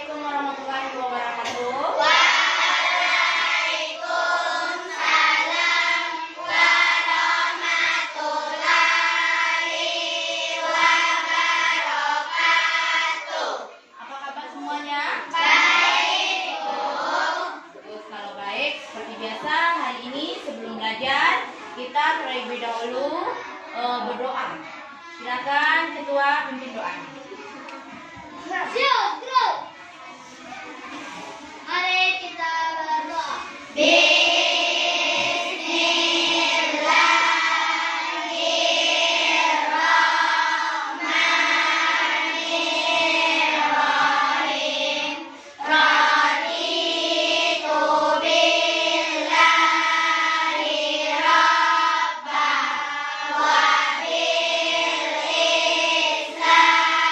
Assalamualaikum warahmatullahi wabarakatuh. Waalaikumsalam warahmatullahi wabarakatuh. Apa kabar semuanya? Baik, Bu. Terus kalau baik, seperti biasa hari ini sebelum belajar kita terlebih dahulu berdoa. Silakan ketua pimpin doa. Siap, mari kita berdoa. Bismillahirrahmanirrahim. Raditu billahi rabba wa bil Islam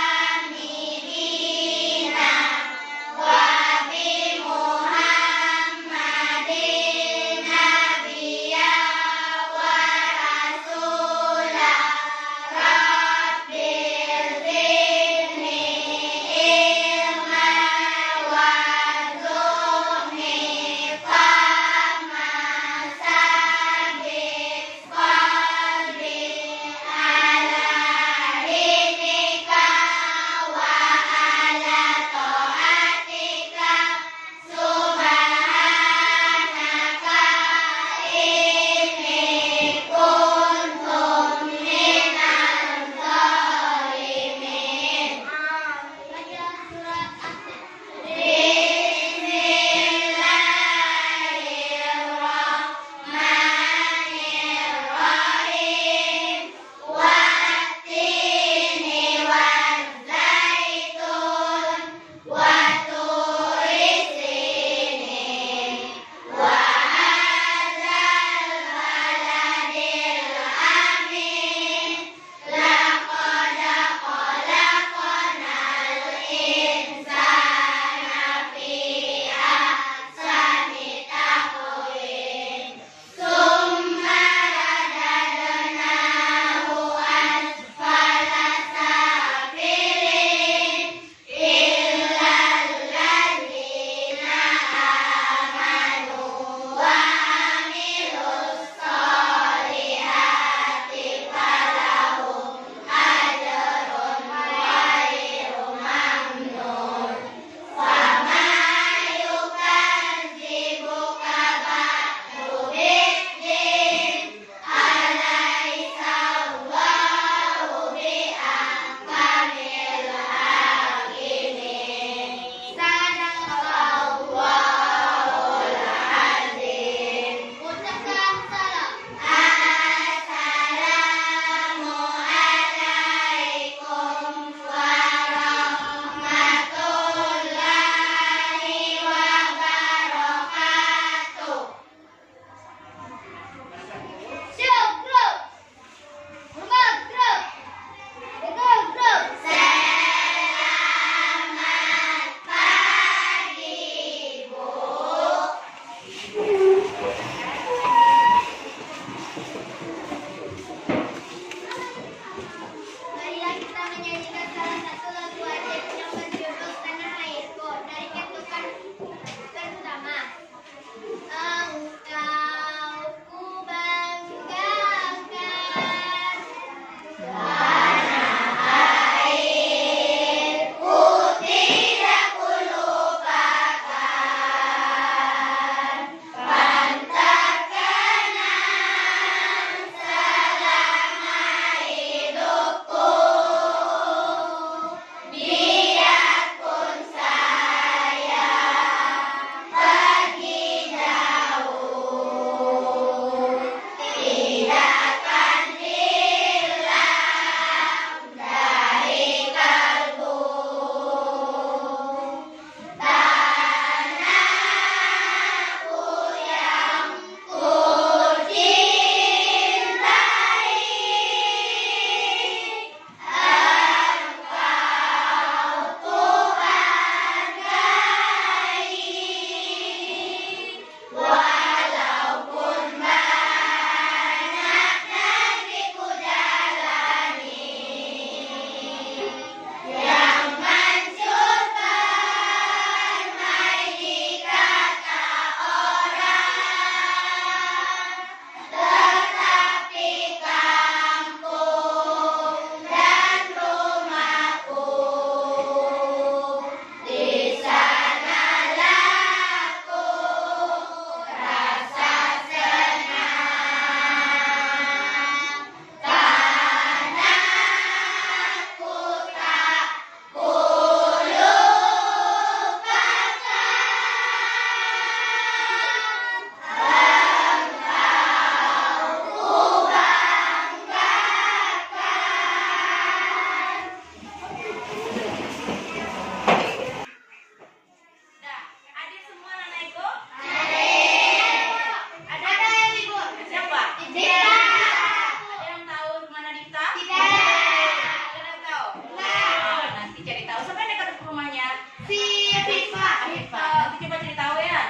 Si Viva. Afifa. Nanti coba ceritahu ya.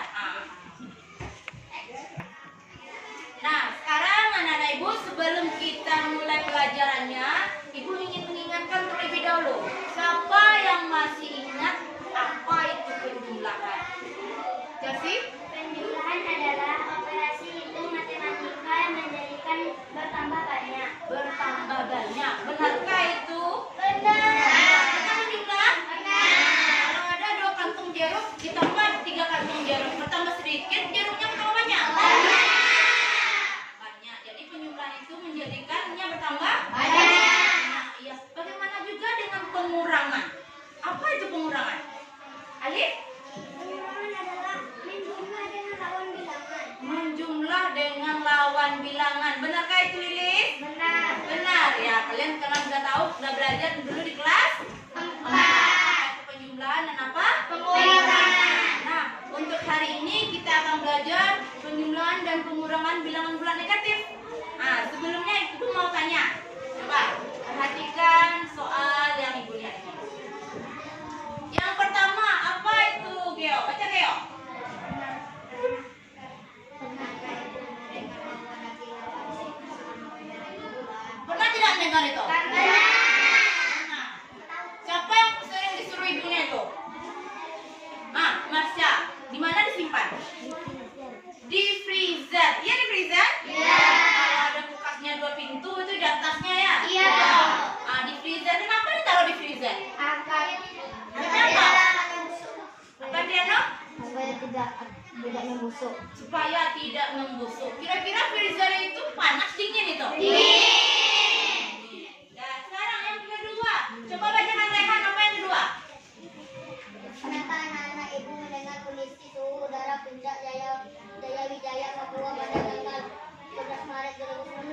Nah, sekarang anak-anak ibu sebelum kita mulai pelajarannya, ibu ingin mengingatkan terlebih dahulu. Siapa yang masih ingat apa itu penjumlahan? Jadi, Penjumlahan adalah operasi hitung matematika yang menjadikan bertambah banyak. bertambah banyak. Benarkah itu? Benar. Kita menjumlah? Kalau ada 2 kantung jeruk ditambah 3 kantung jeruk, bertambah sedikit, jeruknya bertambah banyak. Banyak. Jadi penjumlahan itu menjadikannya bertambah banyak. Iya. Bagaimana juga dengan pengurangan? Apa itu pengurangan? Alif? Pengurangan adalah menjumlah dengan lawan bilangan. Menjumlah dengan lawan bilangan. Benarkah itu, Lilis? Benar. Benar ya. Kalian sekarang sudah tahu, sudah belajar dulu di kelas 4. Penjumlahan dan apa? Pengurangan. Nah, untuk hari ini kita akan belajar penjumlahan dan pengurangan bilangan bulat negatif. Nah, sebelumnya ibu mau tanya. Coba perhatikan soal yang ibu lihat ini. Yang pertama, apa itu, Geo? Baca, Geo. Pernah tidak mendengar itu? Nah, siapa yang sering disuruh ibunya itu? Marsha, di mana disimpan? Di freezer. Iya, di freezer? Iya. Kalau ada kulkasnya 2 pintu itu di atasnya ya? Iya. Di freezer. Kenapa ditaruh di freezer? Agar Kenapa? Apa dia, no? supaya tidak membusuk. Supaya tidak membusuk. Kira-kira freezer itu panas dingin itu? Nah, sekarang yang kedua. Coba bacakan Rehan, apa yang kedua? Kenapa anak-anak ibu mendengar kondisi suhu udara Puncak Jaya Wijaya Papua pada tanggal 11 Maret 2019?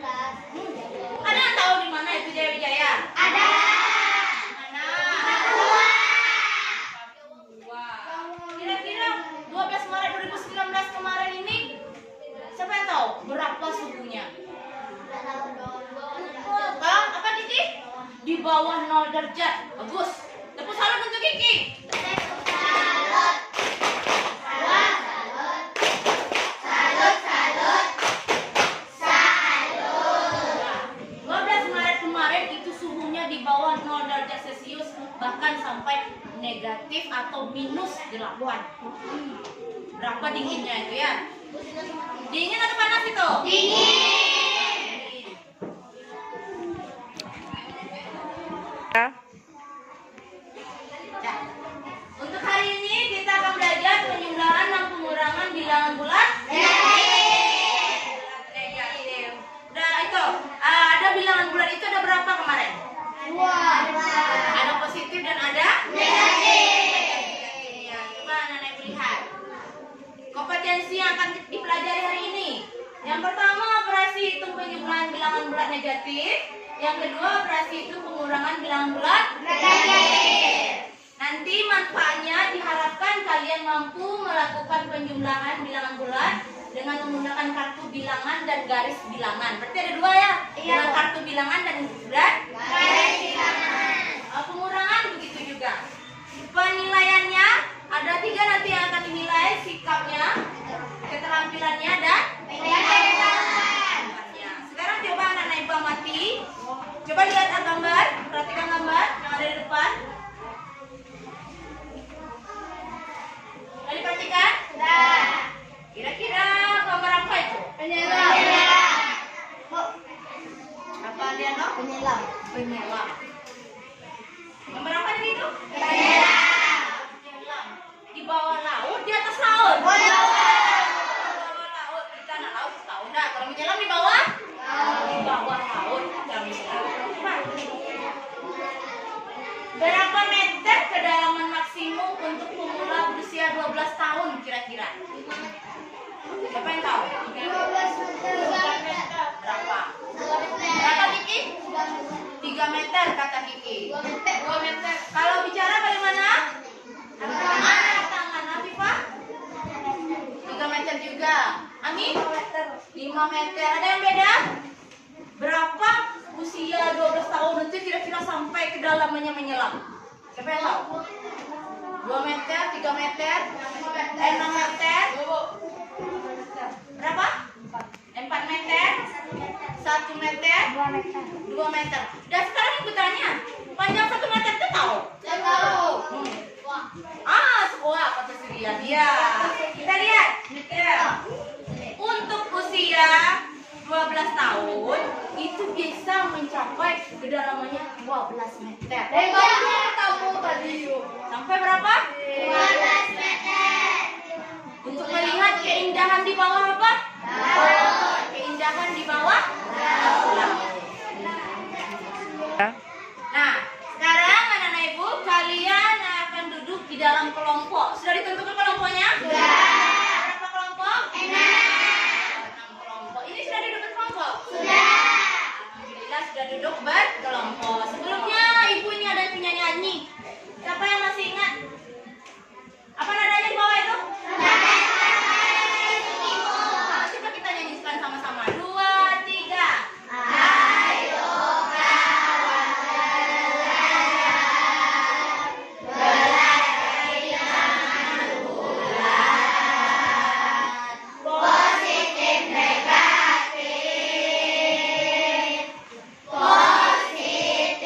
Ada yang tahu di mana itu Jaya Wijaya? Ada. Mana? Papua. Kira-kira 12 Maret 2019 kemarin ini, siapa yang tahu berapa suhunya? Apa Kiki? Di bawah 0 derajat. Bagus. Tepuk salut untuk Kiki. Salut, salut. 12 Maret kemarin itu suhunya di bawah 0 derajat Celcius, bahkan sampai negatif atau minus 8. Berapa dinginnya itu ya? Dingin atau panas itu? Dingin. Nah, untuk hari ini kita akan belajar penjumlahan dan pengurangan bilangan bulat negatif. Nah, itu ada bilangan bulat itu ada berapa kemarin? 2. Ada positif dan ada Negatif. ya. Coba anak-anak lihat kompetensi yang akan dipelajari hari ini. Yang pertama, operasi hitung penjumlahan bilangan bulat negatif. Yang kedua, operasi hitung pengurangan bilangan bulat Negatif. Nanti manfaatnya diharapkan kalian mampu melakukan penjumlahan bilangan bulat dengan menggunakan kartu bilangan dan garis bilangan. Berarti ada 2 ya? Iya. Dengan kartu bilangan dan Garis bilangan. pengurangan begitu juga. Penilaiannya ada 3 nanti yang akan dinilai, sikapnya, keterampilannya dan Pengetahuan. Sekarang coba anak-anak ibu amati. Coba lihat gambar, perhatikan gambar yang ada di depan. Tadi perhatikan? Kira-kira gambar apa itu? Penyelam. Apa dia no? Penyelam. Penyelam. Gambar apa tadi itu? Penyelam. Penyelam. Di bawah laut, di atas laut. Bawah laut. Di bawah laut. Kita anak laut tahu dah. Kalau menyelam di bawah? Di bawah laut. Kita menyelam. Berapa meter kedalaman maksimum untuk pemula berusia 12 tahun kira-kira? Siapa yang tahu? 12 meter. Berapa? 2 meter. Kata Kiki? 3 meter kata Kiki. 2 meter. Kalau bicara bagaimana? Angkat tangan. Afifah? 3 meter juga. Ami? 5 meter. Ada yang beda? Berapa usia 12 tahun itu kira-kira sampai kedalamannya menyelam? Siapa yang tahu? 2 meter, 3 meter, 6 meter, berapa? 4 meter, 1 meter, 2 meter. Dan sekarang ibu tanya, panjang 1 meter itu tahu? Tahu. Sekolah kata Surya dia. Kita lihat. Ya. Untuk usia 12 tahun itu bisa mencapai kedalamannya 12 meter. Kamu tadi yuk. Sampai berapa? 12 meter. Untuk melihat keindahan di bawah apa? Laut. Keindahan di bawah laut. Nah, sekarang anak-anak ibu kalian akan duduk di dalam kelompok. Sudah ditentukan kelompoknya? Sudah. Berapa kelompok? 6. 6 kelompok. Ini sudah duduk berkelompok? Sudah. Alhamdulillah sudah duduk berkelompok. Sebelumnya ibu ini ada punya nyanyi. Siapa yang masih ingat? Apa nadanya di bawah itu? Coba kita nyanyikan sama-sama. 2, 3. Ayo kawan berlari dengan bulat, positif negatif, positif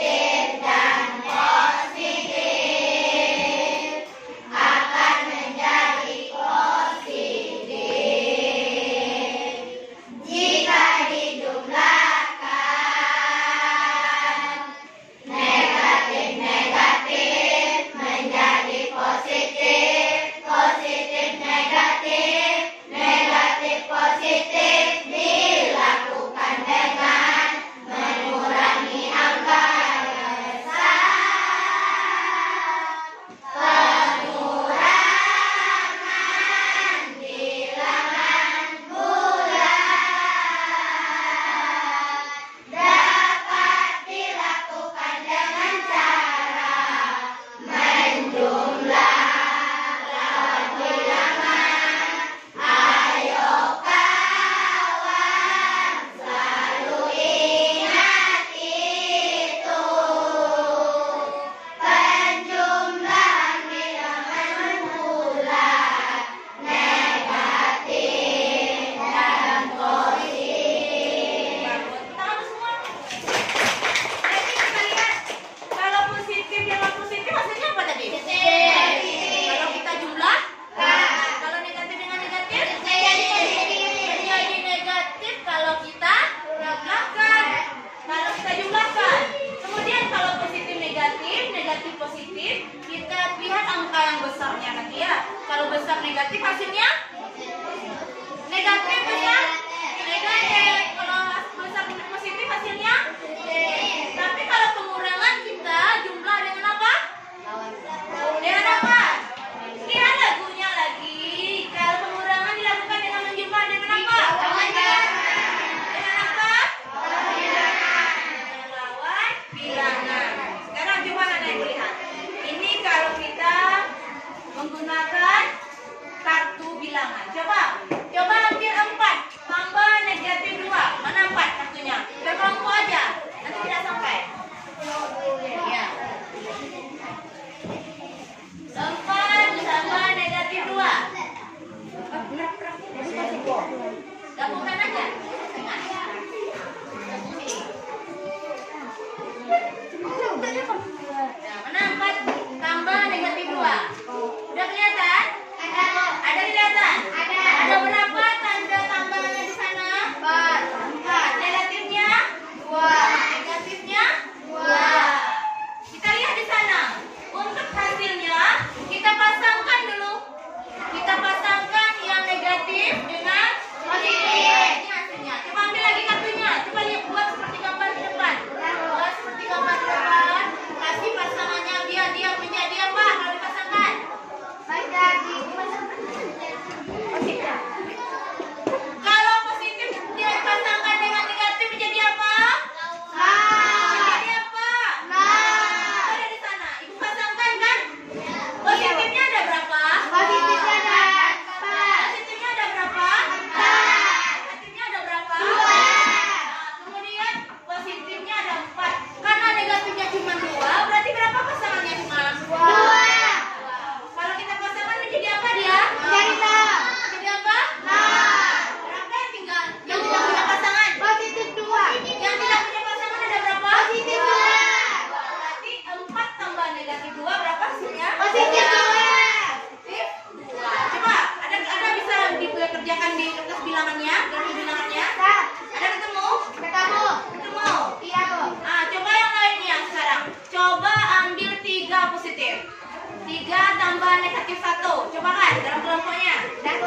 negatif 1. Coba kan dalam kelompoknya. 3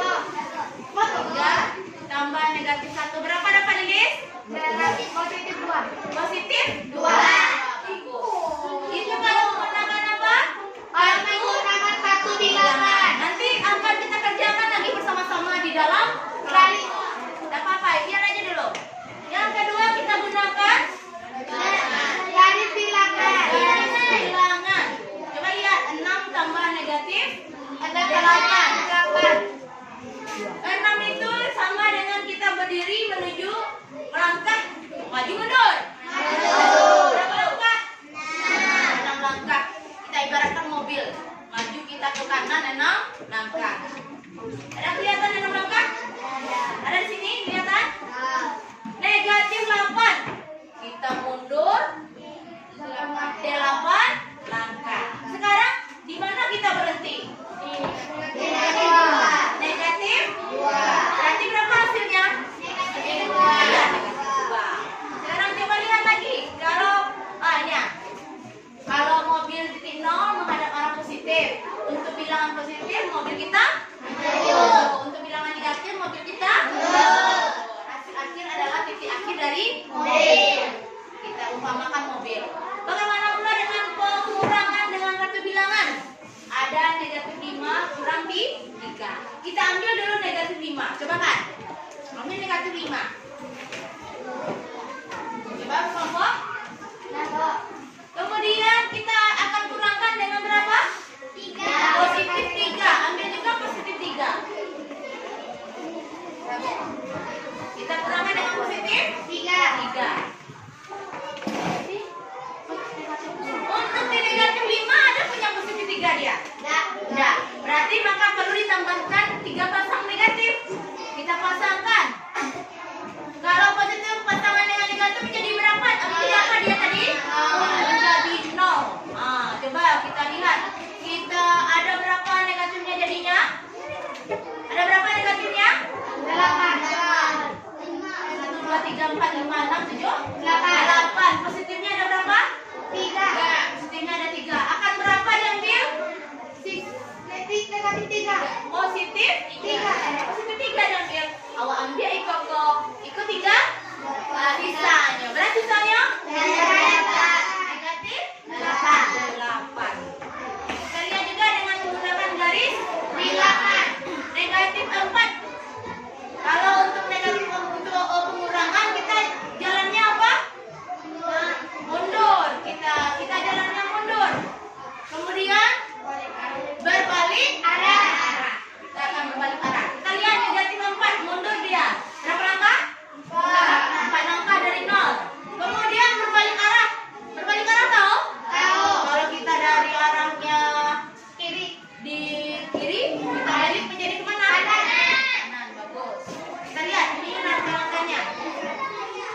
tambah negatif 1 berapa dapat Lilis? Positif 2. Positif 2. Itu kalau menggunakan apa? Menggunakan satu bilangan. Nanti akan kita kerjakan lagi bersama-sama di dalam kelompok. Tidak apa-apa, lihat aja dulu. Yang kedua kita gunakan Garis bilangan. garis bilangan. Coba lihat 6 tambah negatif 8. 6 itu sama dengan kita berdiri menuju melangkah maju mundur. Berapa langkah? 6 langkah. Kita ibaratkan mobil. Maju kita ke kanan 6 langkah. Ada kelihatan 6 langkah? Ada di sini kelihatan? Negatif 8. Kita mundur 8 langkah. Sekarang di mana kita berhenti? Negatif 2. Berarti berapa hasilnya? Negatif 2. Sekarang coba lihat lagi. Kalau ini ya. Kalau mobil titik 0 menghadap arah positif. Untuk bilangan positif mobil kita maju. Untuk bilangan negatif mobil kita hasil akhir adalah titik akhir dari mobil. Kita umpamakan mobil. Bagaimana pula dengan pengurangan dengan kartu bilangan? Ada negatif 5 kurang di 3. Kita ambil dulu negatif 5. Coba kan? Ambil negatif 5. Coba kelompok. Kemudian kita akan kurangkan dengan berapa? 3. Positif 3. Ambil juga positif 3. Kita kurangkan dengan positif 3. Untuk di negatif 5 ada punya positif 3 dia? Tidak. Berarti maka perlu ditambahkan 3 pasang negatif. Kita pasangkan. Kalau positif pasangan dengan negatif menjadi berapa? Berapa dia tadi? Menjadi 0. Coba kita lihat. Kita ada berapa negatifnya jadinya? Ada berapa negatifnya? 1, 2, 3, 4, 5, 6, 7, 8. Positifnya ada berapa? 3. Positifnya ada 3. Akan berapa diambil? Negatif 3. Positif 3. Positif 3 diambil. Awak ambil ikut 3. Sisanya. Berarti sisanya? Negatif 8. Kita lihat juga dengan menggunakan garis bilangan. Negatif 4. Kalau untuk negatif untuk pengurangan kita jalannya apa? Mundur. Kita jalannya mundur. Kemudian berbalik arah. Kita akan berbalik arah. Kita lihat negatif 4 mundur dia. Berapa langkah? 4 langkah dari 0. Kemudian berbalik arah. Berbalik arah tahu? Kalau kita dari arahnya kiri di kiri, kita balik menjadi kemana? Kanan. Bagus. Kita lihat ini langkah-langkahnya.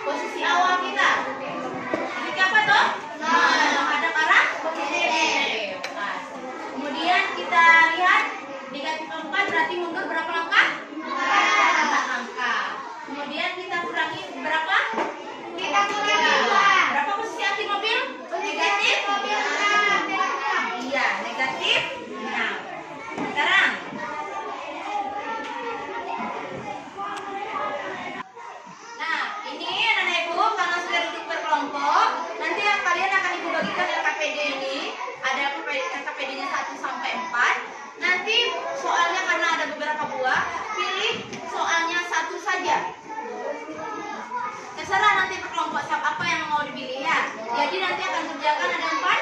Posisi awal kita. Ini apa toh? Menghadap arah positif. Pas. Kemudian kita lihat negatif 4 berarti mundur berapa langkah? 4 langkah. Kemudian kita kurangi berapa? Kita kurangi 2. Berapa posisi akhir mobil? Negatif 6. Iya, negatif 6. Sekarang nah, ini anak-anak ibu karena sudah duduk berkelompok, nanti kalian akan ibu bagikan LKPD ini. Ada LKPD-nya 1 sampai 4. Nanti soalnya karena ada beberapa buah, pilih soalnya 1 saja. Terserah nanti berkelompok apa yang mau dipilih ya. Jadi nanti akan kerjakan ada 4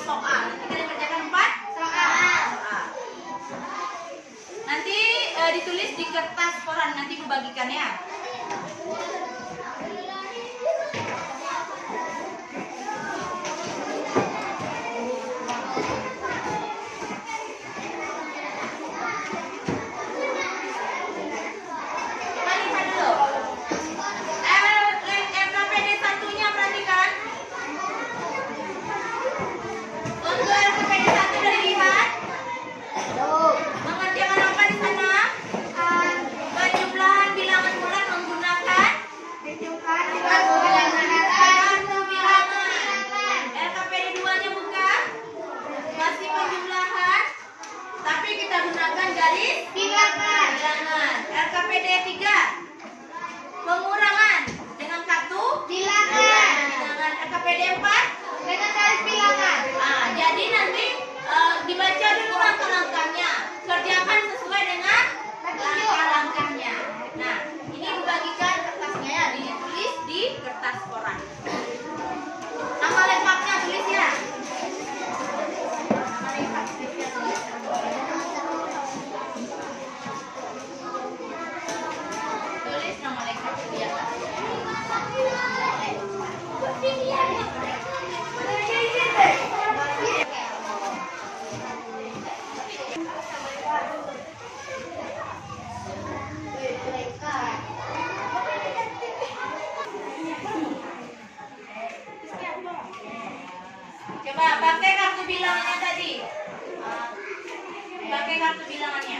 soal. Nanti kalian kerjakan 4 soal. Nanti ditulis di kertas koran, nanti ibu bagikan ya. Coba lihat dulu. LKPD 1-nya perhatikan. Untuk LKPD 1 dari lihat. Mengerjakan apa di sana? Penjumlahan bilangan bulan menggunakan gunakan garis Bilangan. bilangan. LKPD 3. Pengurangan dengan kartu Bilangan. bilangan. LKPD 4. Dengan garis bilangan. Jadi nanti dibaca dulu langkah-langkahnya. Kerjakan sesuai dengan langkah-langkahnya. Nah, ini dibagikan kertasnya ya, ditulis di kertas koran. Nama lengkapnya tulis ya. Nama lengkapnya tulis. Tulis nama lengkapnya di atas. Coba pakai kartu bilangannya tadi. Pakai kartu bilangannya.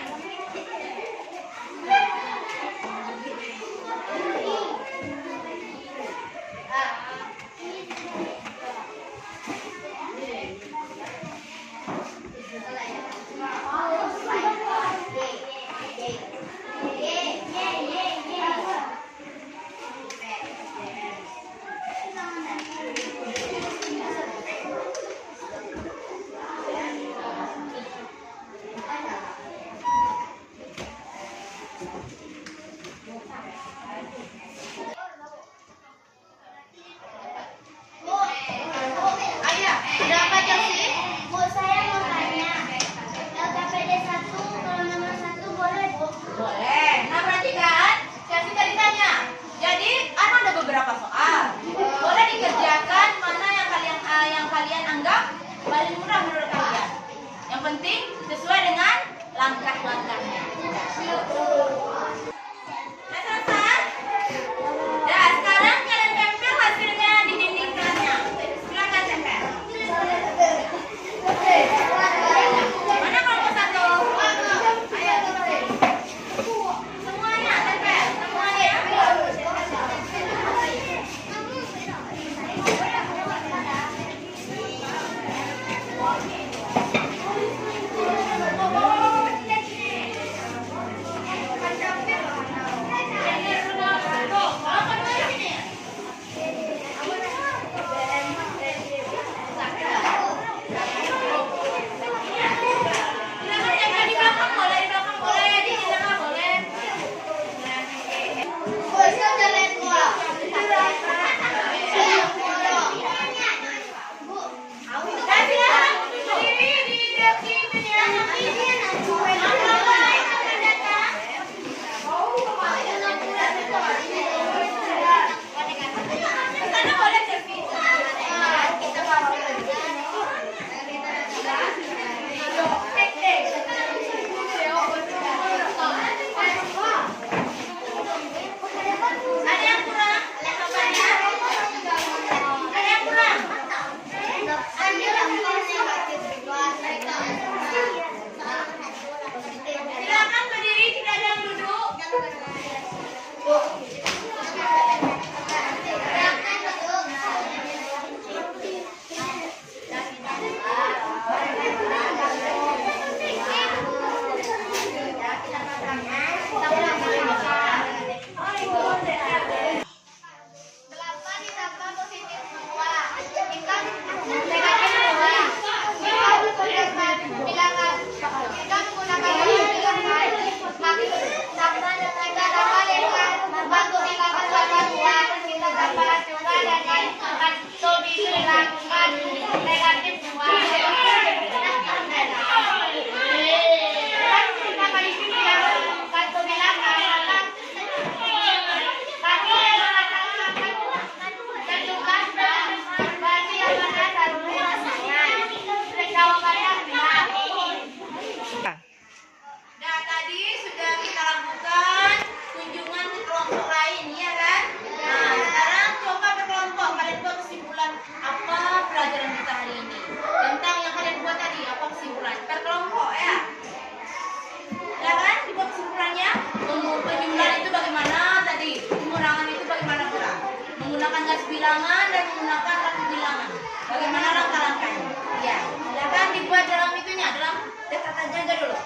Ayah, ada apa sih? Bu, saya mau tanya. LKPD 1 kalau nomor 1 boleh, Bu? Boleh. Nah, perhatikan. Chelsea tadi tanya. Jadi, ada beberapa soal. Boleh dikerjakan mana yang kalian anggap paling mudah menurut kalian. Yang penting sesuai dengan langkah-langkahnya. Nah, selesai. Nah, sekarang kalian tempel hasilnya di dinding kelasnya. Silakan tempel. Mana kelompok 1? Ayo. Semuanya tempel. Semuanya. Silakan tempel di belakang boleh, di belakang boleh, di tengah boleh. Bu, saya udah lihat, Bu. Bu, Dan silakan berdiri di sini ya. Sana boleh selfie. Ada yang kurang? Ada yang kurang? Silakan berdiri, tidak ada yang duduk. Delapan ditambah positif 2. Kita negatif 2. Kita menggunakan bilangan. Kita menggunakan bilangan. Kita tambah dengan bantu bilangan tambah 2. Kita tambah juga dengan bantu bilangan negatif 2. Kita kali ini yang bantu bilangan akan Nah, tadi sudah kita lakukan kunjungan ke kelompok lain, ya kan? Nah, sekarang coba berkelompok. Kalian buat kesimpulan apa pelajaran kita hari ini. Tentang yang kalian buat tadi, apa kesimpulan? Berkelompok, ya? Ya kan? Dibuat kesimpulannya. Penjumlahan itu bagaimana tadi? Pengurangan itu bagaimana pula? Menggunakan garis bilangan dan menggunakan kartu bilangan. Bagaimana langkah-langkahnya? Ya, silakan dibuat dalam itunya, dalam catatan aja dulu.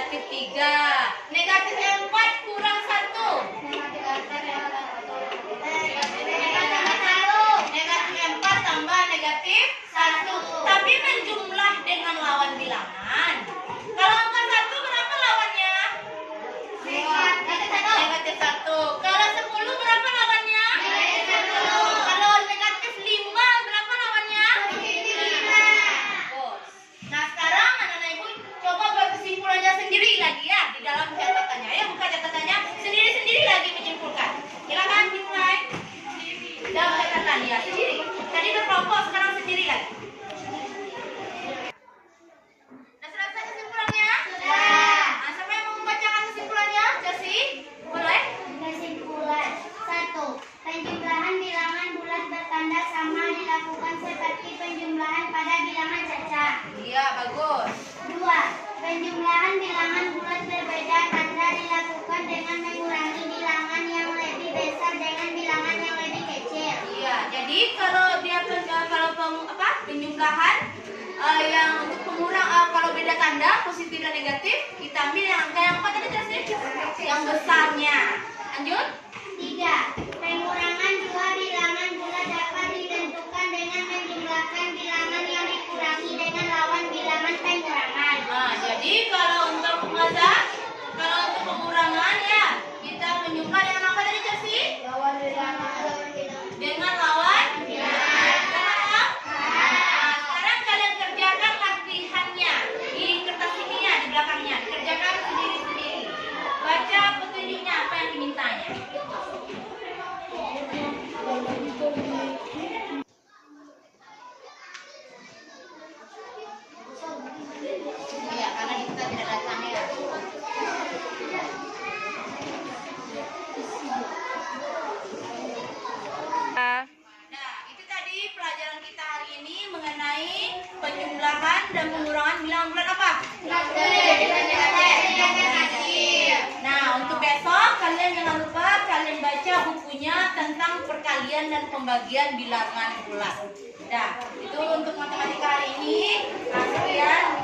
negatif 3. Negatif 4 kurang 1. Negatif 4 tambah negatif 1. Tapi menjumlah dengan lawan bilangan. Kalau angka 1 berapa lawannya? Negatif 1. Kalau 10 berapa lawannya? Kalau negatif 5 berapa lawannya? Bagus. Nah sekarang anak-anak ibu coba buat kesimpulannya sendiri lagi ya di dalam catatannya. Ya buka catatannya sendiri-sendiri lagi menyimpulkan. Silakan dimulai. Dalam catatan ya sendiri. Tadi berkelompok sekarang sendiri lagi. Nah selesai kesimpulannya? Nah, siapa yang mau membacakan kesimpulannya? Jasi, boleh? Kesimpulan 1. Penjumlahan bilangan bulat bertanda sama dilakukan seperti penjumlahan pada bilangan cacat. Iya, bagus. 2. Penjumlahan bilangan bulat berbeda tanda dilakukan dengan mengurangi bilangan yang lebih besar dengan bilangan yang lebih kecil. Iya, jadi kalau dia penjumlahan yang untuk pengurang kalau beda tanda positif dan negatif, kita ambil yang angka yang apa tadi Jasi? Yang besarnya. Lanjut. 3. Pengurangan dua bilangan bulat dapat ditentukan dengan menjumlahkan bilangan yang dikurangi dengan lawan bilangan pengurangan. Nah, jadi kalau untuk pengurangan ya, kita menjumlah dengan apa tadi Jasi? Lawan bilangan. Dengan lawan bilangan. Nah, sekarang kalian kerjakan latihannya di kertas ini ya, di belakangnya. Dikerjakan sendiri-sendiri. Baca petunjuknya apa yang dimintanya. Iya, karena kita tidak datang ya. Nah, itu tadi pelajaran kita hari ini mengenai penjumlahan dan pengurangan bilangan bulat apa? Nah, untuk besok kalian jangan lupa kalian baca bukunya tentang perkalian dan pembagian bilangan bulat. Nah, itu untuk matematika hari ini. Nah, sekian.